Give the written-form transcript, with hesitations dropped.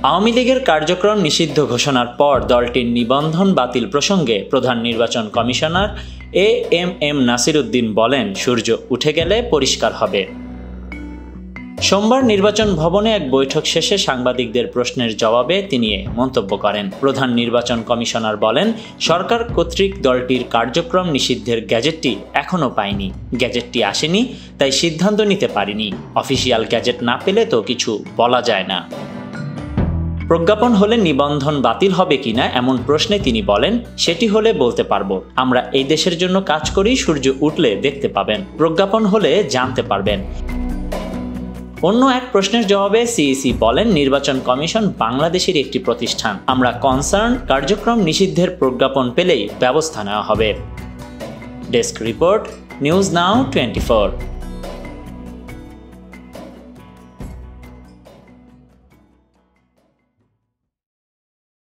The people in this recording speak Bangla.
আওয়ামী লীগের কার্যক্রম নিষিদ্ধ ঘোষণার পর দলটির নিবন্ধন বাতিল প্রসঙ্গে প্রধান নির্বাচন কমিশনার এএমএম নাসির উদ্দিন বলেন, সূর্য উঠে গেলে পরিষ্কার হবে। সোমবার নির্বাচন ভবনে এক বৈঠক শেষে সাংবাদিকদের প্রশ্নের জবাবে তিনি মন্তব্য করেন। প্রধান নির্বাচন কমিশনার বলেন, সরকার কর্তৃক দলটির কার্যক্রম নিষিদ্ধের গ্যাজেটটি এখনও পায়নি। গ্যাজেটটি আসেনি, তাই সিদ্ধান্ত নিতে পারিনি। অফিসিয়াল গ্যাজেট না পেলে তো কিছু বলা যায় না। প্রজ্ঞাপন হলে নিবন্ধন বাতিল হবে কিনা এমন প্রশ্নে তিনি বলেন, সেটি হলে বলতে পারবো। আমরা এই দেশের জন্য কাজ করি, সূর্য উঠলে দেখতে পাবেন, প্রজ্ঞাপন হলে জানতে পারবেন। অন্য এক প্রশ্নের জবাবে সিইসি বলেন, নির্বাচন কমিশন বাংলাদেশের একটি প্রতিষ্ঠান। আমরা কনসার্ন কার্যক্রম নিষিদ্ধের প্রজ্ঞাপন পেলেই ব্যবস্থা নেওয়া হবে। Desk report, news now 24।